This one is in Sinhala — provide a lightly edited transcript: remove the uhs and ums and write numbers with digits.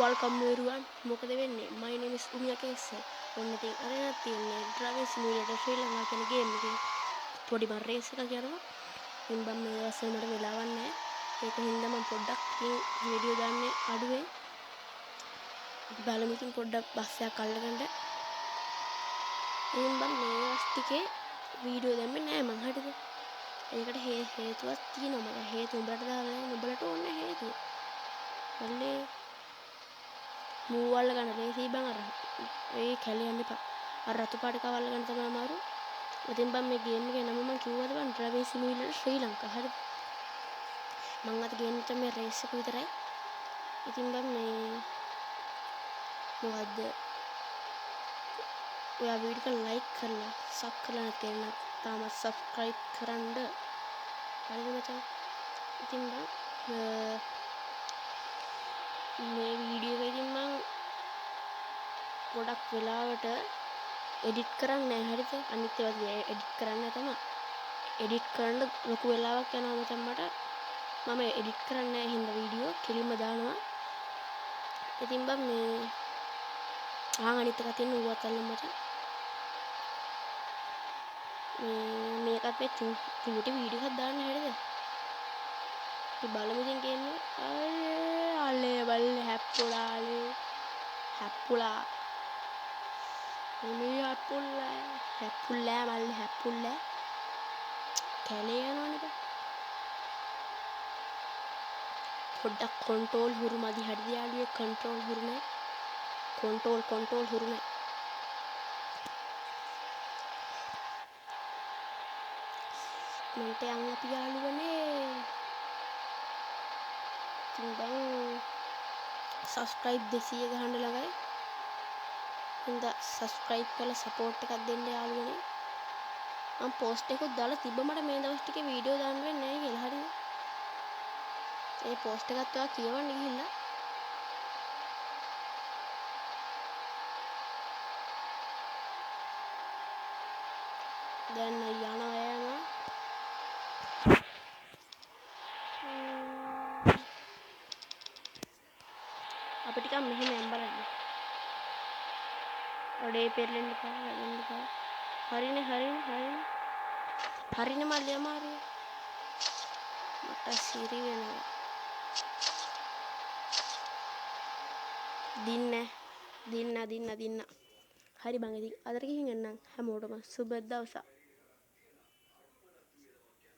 welcome everyone. මොකද වෙන්නේ? My name is Umiya Kesse. ඔන්න ඉතින් අරගෙන තියෙන්නේ Driving Simulator ශ්‍රී ලංකා කියන ගේම් එකේ පොඩි මම රේස් එකක් යනවා. ඉතින් මම මේ දවස්වල මට වෙලාවක් නැහැ. ඒක හින්දා මම පොඩ්ඩක් ඉතින් වීඩියෝ දාන්නේ අඩුවෙන්. බලමු ඉතින් පොඩ්ඩක් බස් එකක් අල්ලගන්න. ඉතින් මම මේ දවස් ටිකේ වීඩියෝ දැම්මේ නැහැ මං හරිද? ඒකට හේතුවක් තියෙනවා. මම හේතු උඹලට දාලා නැහැ. උඹලට ඕනේ හේතුව. අල්ලේ මූවල්ල ගන්න ලේසි බං අර ඒ කැලේ යන්න එපා. අර රතු පාට කවල්ල ගන්න තමයි අමාරු. ඉතින් බං මේ ගේම් එකේ නම මම කිව්වද බං Driving Simulator ශ්‍රී ලංකා හරිද? මං අද ගේම් එකේ මේ රේස් එක විතරයි. ඉතින් බං මේ මොකද්ද? ඔයා වීඩියෝ එක ලයික් කරලා සබ් කරලා නැත්නම් තාමත් සබ්ස්ක්‍රයිබ් කරන්න. හරිද මචං? ඉතින් බං මේ වීඩියෝ එකකින් මං ගොඩක් වෙලාවට එඩිට් කරන්නේ නැහැ හරිද? අනිත් ඒවා එඩිට් කරන්නේ තමයි. එඩිට් කරන්න ලොකු වෙලාවක් යනවා මචං මට. මම එඩිට් කරන්නේ නැහැ හින්දා වීඩියෝ කෙලින්ම දානවා. ඉතින් බං මේ අනිත් එක තියෙන ඌවත් අල්ලන්න මචං. මේකත් මේ චූටි වීඩියෝ එකක් දාන්න හරිද? ඉතින් බලමු ඉතින් ගේම් එක. අල්ලේ බල්ලේ හැප්පුලා මේ හැප්පුල්ලා මල්ලේ හැප්පුල්ලා කැලේ යනවනේ බං. පොඩ්ඩක් කන්ට්‍රෝල් හුරු මදි හරිද යාළුවේ? කන්ට්‍රෝල් හුරු නැහැ. කන්ට්‍රෝල් හුරු නැහැ. මන්ට යන්න අපි යාළුවනේ. ඉතින් බං subscribe 200 ගහන්න ළඟයි. හින්දා subscribe කරලා support එකක් දෙන්න යාළුවනේ. මම post එකක් දාලා තිබ්බ මට මේ දවස් ටිකේ වීඩියෝ දාන්න වෙන්නේ නැහැ කියලා හරිද? ඒ post එකත් ඔයා කියවන්න ගිහිල්ලා දැන් යනවා අපි ටිකක් මෙහෙම යන් බලන්න. ඔඩේ පෙරලෙන්න එපා. හරිනේ මල්ලි අමාරුයි. මට සිරි වෙනවා. දින්න. හරි බං ඉතින් අදට ගිහින් එන්නම් හැමෝටම සුබ දවසක්.